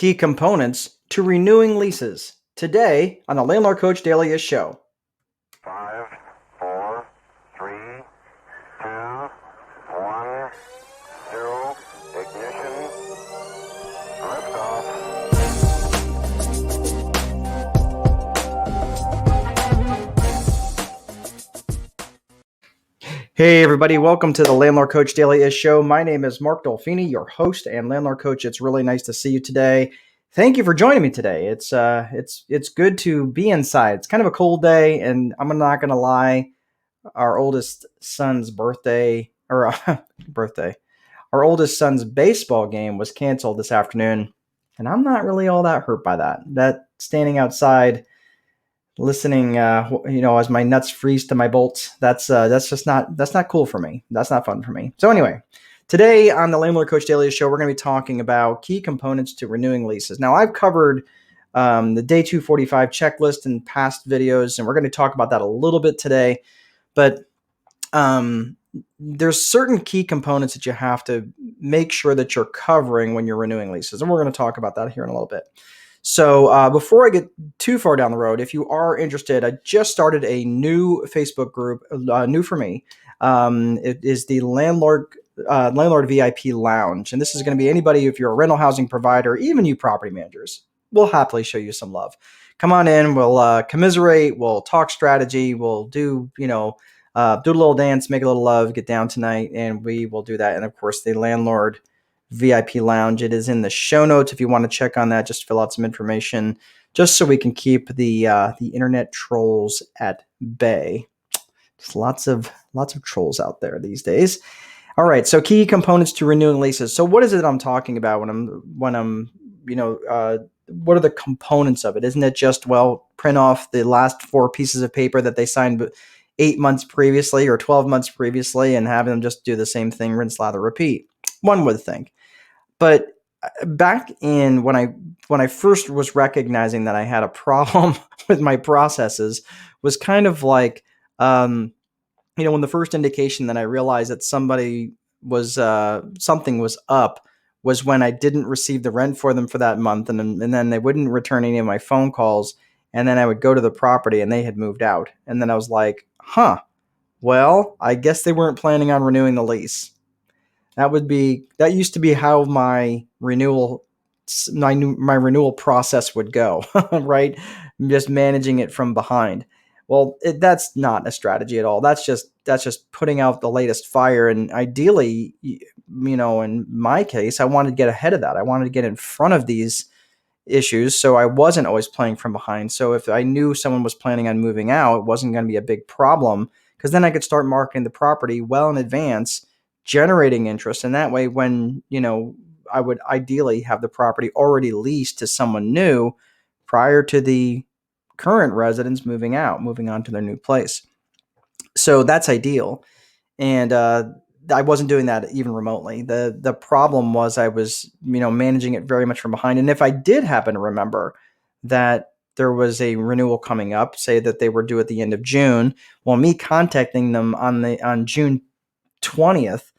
key components to renewing leases. Today on the Landlord Coach Daily Show. 5, 4, 3, 2, 1, 0, ignition, liftoff. Hey everybody, welcome to the Landlord Coach Daily Show. My name is Mark Dolfini, your host and Landlord Coach. It's really nice to see you today. Thank you for joining me today. It's good to be inside. It's kind of a cold day, and I'm not gonna lie. Our oldest son's birthday our oldest son's baseball game was canceled this afternoon, and I'm not really all that hurt by that. That standing outside, listening, as my nuts freeze to my bolts, that's not cool for me. That's not fun for me. So anyway, today on the Landlord Coach Daily Show, we're going to be talking about key components to renewing leases. Now, I've covered the Day 245 checklist in past videos, and we're going to talk about that a little bit today. But there's certain key components that you have to make sure that you're covering when you're renewing leases, and we're going to talk about that here in a little bit. So before I get too far down the road, if you are interested, I just started a new Facebook group, new for me. It is the Landlord VIP Lounge, and this is going to be anybody, if you're a rental housing provider, even you property managers. We'll happily show you some love. Come on in. We'll commiserate. We'll talk strategy. We'll do do a little dance, make a little love, get down tonight, and we will do that. And of course, the Landlord VIP Lounge. It is in the show notes if you want to check on that. Just fill out some information, just so we can keep the internet trolls at bay. Just lots of trolls out there these days. All right, so key components to renewing leases. So what is it I'm talking about when I'm what are the components of it? Isn't it just, print off the last 4 pieces of paper that they signed 8 months previously or 12 months previously and have them just do the same thing, rinse, lather, repeat? One would think. But back in when I first was recognizing that I had a problem with my processes, was kind of like, when the first indication that I realized that something was up was when I didn't receive the rent for them for that month, and then they wouldn't return any of my phone calls, and then I would go to the property and they had moved out, and then I was like, well, I guess they weren't planning on renewing the lease. That used to be how my renewal process would go, right? Just managing it from behind. Well, that's not a strategy at all. That's just putting out the latest fire. And ideally, in my case, I wanted to get ahead of that. I wanted to get in front of these issues, so I wasn't always playing from behind. So if I knew someone was planning on moving out, it wasn't going to be a big problem, because then I could start marketing the property well in advance, generating interest. And that way, when, I would ideally have the property already leased to someone new prior to the current residents moving on to their new place. So that's ideal. And I wasn't doing that even remotely. The problem was I was, managing it very much from behind. And if I did happen to remember that there was a renewal coming up, say that they were due at the end of June, well, me contacting them on June 20th,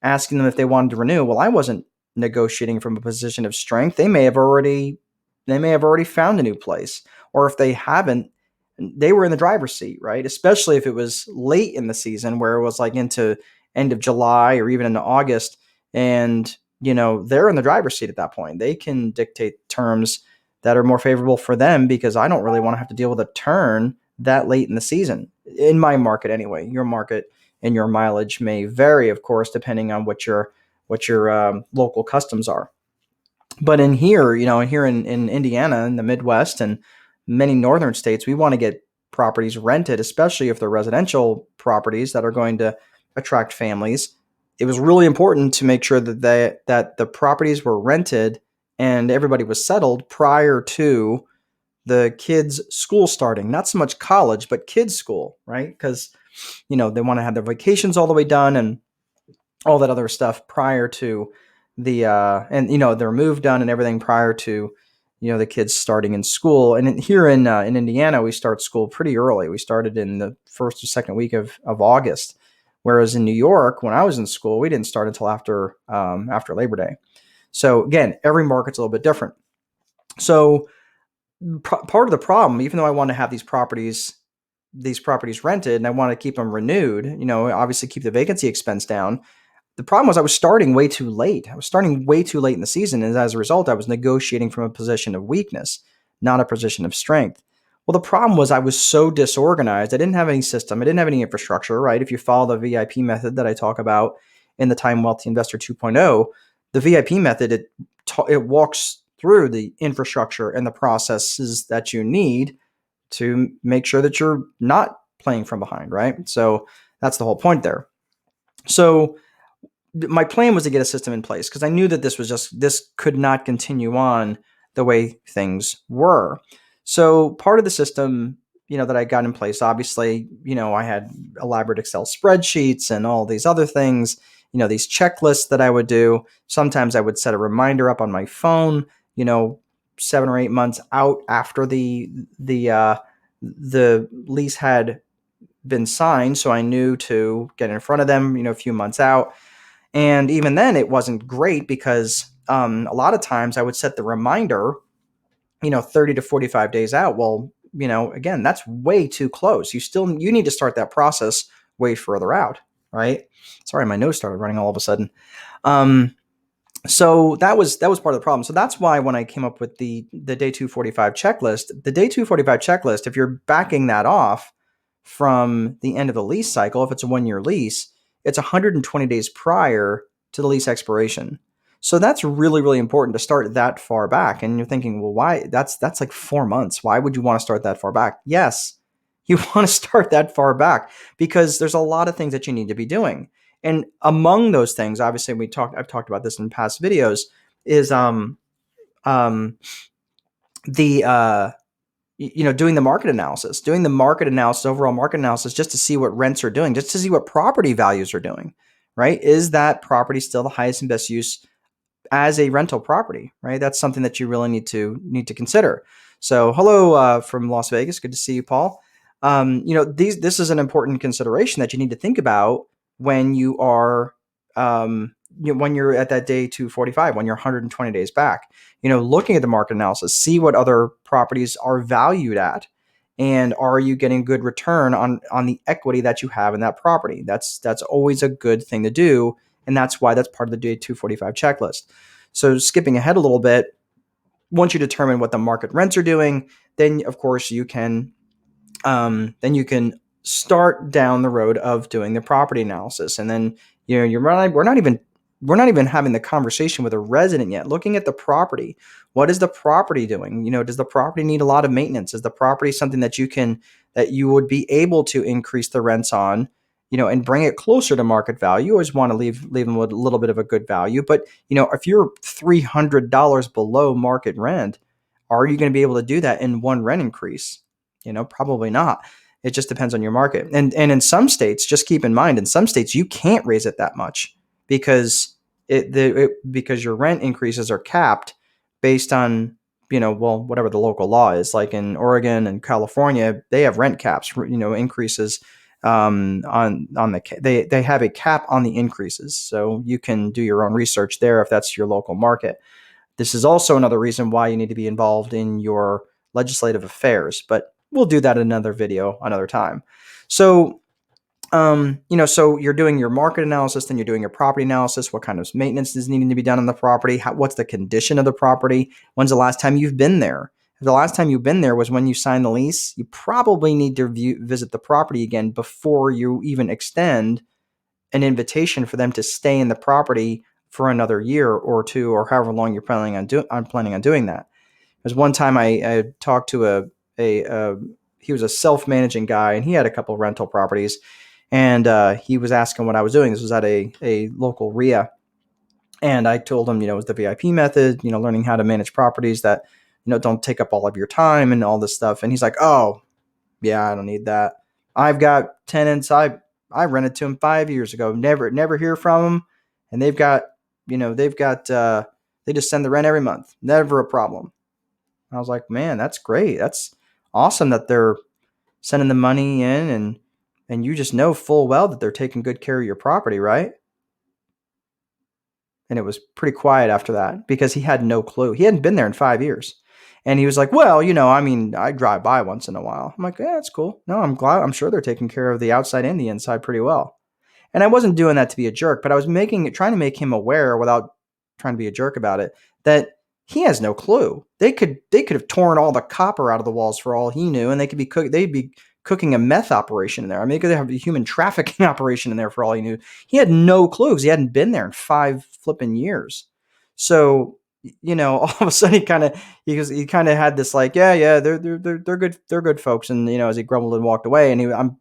asking them if they wanted to renew. Well, I wasn't negotiating from a position of strength. They may have already found a new place, or if they haven't, they were in the driver's seat, right? Especially if it was late in the season, where it was like into end of July or even into August, and they're in the driver's seat at that point. They can dictate terms that are more favorable for them, because I don't really want to have to deal with a turn that late in the season, in my market anyway. Your market and your mileage may vary, of course, depending on what your local customs are. But in here in Indiana, in the Midwest, and many northern states, we want to get properties rented, especially if they're residential properties that are going to attract families. It was really important to make sure that the properties were rented and everybody was settled prior to the kids' school starting. Not so much college, but kids' school, right? Because they want to have their vacations all the way done and all that other stuff prior to their move done and everything prior to the kids starting in school. And here in Indiana, we start school pretty early. We started in the first or second week of August, whereas in New York, when I was in school, we didn't start until after Labor Day. So again, every market's a little bit different. So part of the problem, even though I want to have these properties rented and I want to keep them renewed, obviously keep the vacancy expense down. The problem was I was starting way too late. I was starting way too late in the season, and as a result, I was negotiating from a position of weakness, not a position of strength. Well, the problem was I was so disorganized. I didn't have any system. I didn't have any infrastructure, right? If you follow the VIP method that I talk about in the Time Wealthy Investor 2.0, the VIP method, it walks through the infrastructure and the processes that you need to make sure that you're not playing from behind, right? So that's the whole point there. So my plan was to get a system in place because I knew that this could not continue on the way things were. So part of the system, that I got in place, obviously, I had elaborate Excel spreadsheets and all these other things, these checklists that I would do. Sometimes I would set a reminder up on my phone, 7 or 8 months out after the lease had been signed, so I knew to get in front of them, a few months out. And even then, it wasn't great because a lot of times I would set the reminder, 30 to 45 days out. Well, again, that's way too close. You need to start that process way further out, right? Sorry, my nose started running all of a sudden. Um, so that was part of the problem. So that's why when I came up with the day 245 checklist, the day 245 checklist, if you're backing that off from the end of the lease cycle, if it's a 1 year lease, it's 120 days prior to the lease expiration. So that's really, really important to start that far back. And you're thinking, well, why? That's like 4 months. Why would you want to start that far back? Yes, you want to start that far back because there's a lot of things that you need to be doing. And among those things, obviously, I've talked about this in past videos, is um the doing the market analysis, overall market analysis, just to see what rents are doing, just to see what property values are doing, right? Is that property still the highest and best use as a rental property, right? That's something that you really need to consider. So, hello from Las Vegas. Good to see you, Paul. This is an important consideration that you need to think about when you are when you're at that day 245, when you're 120 days back. Looking at the market analysis, see what other properties are valued at, and are you getting good return on the equity that you have in that property? That's always a good thing to do, and that's why that's part of the day 245 checklist. So skipping ahead a little bit, once you determine what the market rents are doing, then of course you can start down the road of doing the property analysis. And then we're not even having the conversation with a resident yet. Looking at the property, what is the property doing? Does the property need a lot of maintenance? Is the property something that you would be able to increase the rents on, and bring it closer to market value? You always want to leave them with a little bit of a good value. But if you're $300 below market rent, are you going to be able to do that in one rent increase? Probably not. It just depends on your market. And in some states, just keep in mind, in some states you can't raise it that much because because your rent increases are capped based on whatever the local law is. Like in Oregon and California, they have rent caps, increases on they have a cap on the increases. So you can do your own research there if that's your local market. This is also another reason why you need to be involved in your legislative affairs, but we'll do that in another video another time. So, so you're doing your market analysis, then you're doing your property analysis. What kind of maintenance is needing to be done on the property? What's the condition of the property? When's the last time you've been there? If the last time you've been there was when you signed the lease, you probably need to visit the property again before you even extend an invitation for them to stay in the property for another year or two, or however long you're planning on doing that. There's one time I talked to a he was a self-managing guy, and he had a couple of rental properties, and he was asking what I was doing. This was at a local RIA, and I told him, it was the VIP method, learning how to manage properties that don't take up all of your time and all this stuff. And he's like, oh, yeah, I don't need that. I've got tenants. I rented to them 5 years ago. Never hear from them, and they just send the rent every month. Never a problem. I was like, man, that's great. That's awesome that they're sending the money in, and you just know full well that they're taking good care of your property, right? And it was pretty quiet after that because he had no clue. He hadn't been there in 5 years. And he was like, well, I mean, I drive by once in a while. I'm like, yeah, that's cool. No, I'm glad. I'm sure they're taking care of the outside and the inside pretty well. And I wasn't doing that to be a jerk, but I was trying to make him aware without trying to be a jerk about it, that he has no clue. They could have torn all the copper out of the walls for all he knew, and they'd be cooking a meth operation in there. I mean, they could have a human trafficking operation in there for all he knew. He had no clue because he hadn't been there in 5 flipping years. So all of a sudden he kind of had this like, yeah, they're good folks, and as he grumbled and walked away, and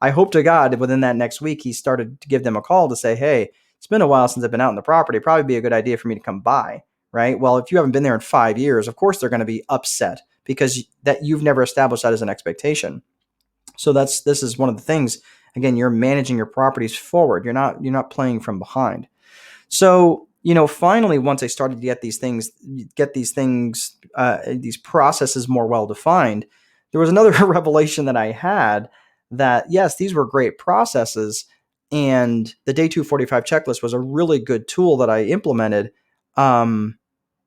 I hope to God within that next week, he started to give them a call to say, hey, it's been a while since I've been out in the property. Probably be a good idea for me to come by. Right. Well, if you haven't been there in 5 years, of course they're going to be upset because that you've never established that as an expectation. So this is one of the things. Again, you're managing your properties forward. You're not playing from behind. So, finally, once I started to these processes more well defined, there was another revelation that I had that, yes, these were great processes. And the Day 245 checklist was a really good tool that I implemented.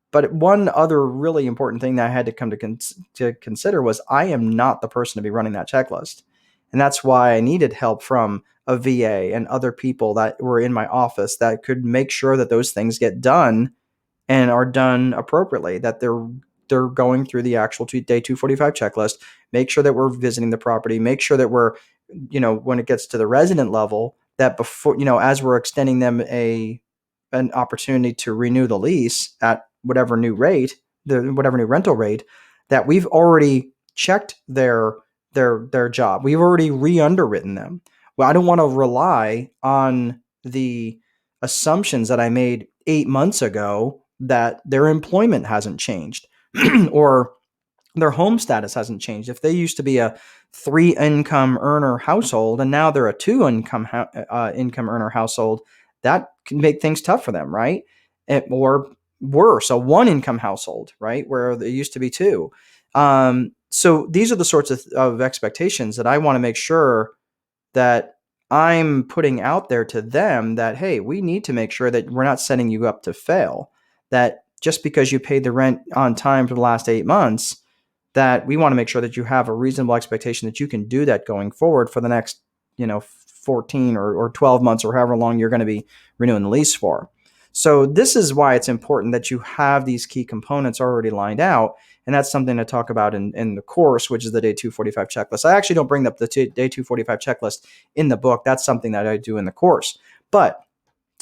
But one other really important thing that I had to come to consider was I am not the person to be running that checklist. And that's why I needed help from a VA and other people that were in my office that could make sure that those things get done and are done appropriately, that they're going through the actual Day 245 checklist, make sure that we're visiting the property, make sure that we're, when it gets to the resident level, that before, as we're extending them an opportunity to renew the lease at whatever new rental rate, that we've already checked their job. We've already re-underwritten them. Well, I don't want to rely on the assumptions that I made 8 months ago that their employment hasn't changed or their home status hasn't changed. If they used to be a 3 income earner household and now they're a 2 income income earner household, that can make things tough for them, right? Or worse, a 1 income household, right, where there used to be two. So these are the sorts of expectations that I want to make sure that I'm putting out there to them, that, hey, we need to make sure that we're not setting you up to fail. That just because you paid the rent on time for the last 8 months, that we want to make sure that you have a reasonable expectation that you can do that going forward for the next, 14 or 12 months or however long you're going to be renewing the lease for. So this is why it's important that you have these key components already lined out. And that's something to talk about in the course, which is the Day 245 checklist. I actually don't bring up the Day 245 checklist in the book. That's something that I do in the course. But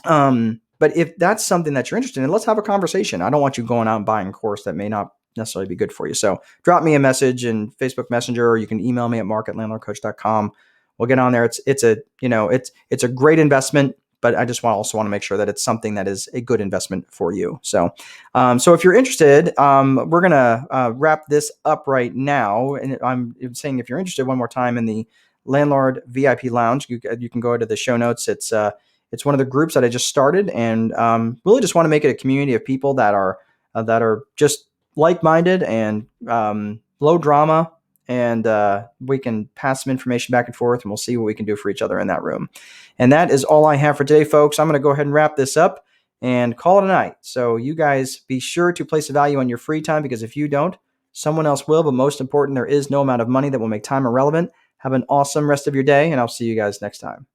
if that's something that you're interested in, let's have a conversation. I don't want you going out and buying a course that may not necessarily be good for you. So drop me a message in Facebook Messenger, or you can email me at mark@landlordcoach.com. We'll get on there. It's a great investment, but I just also want to make sure that it's something that is a good investment for you. So if you're interested, we're going to wrap this up right now. And I'm saying, if you're interested, one more time, in the Landlord VIP Lounge, you can go to the show notes. It's one of the groups that I just started, and really just want to make it a community of people that are just like-minded and low drama, and we can pass some information back and forth, and we'll see what we can do for each other in that room. And that is all I have for today, folks. I'm going to go ahead and wrap this up and call it a night. So you guys be sure to place a value on your free time, because if you don't, someone else will. But most important, there is no amount of money that will make time irrelevant. Have an awesome rest of your day, and I'll see you guys next time.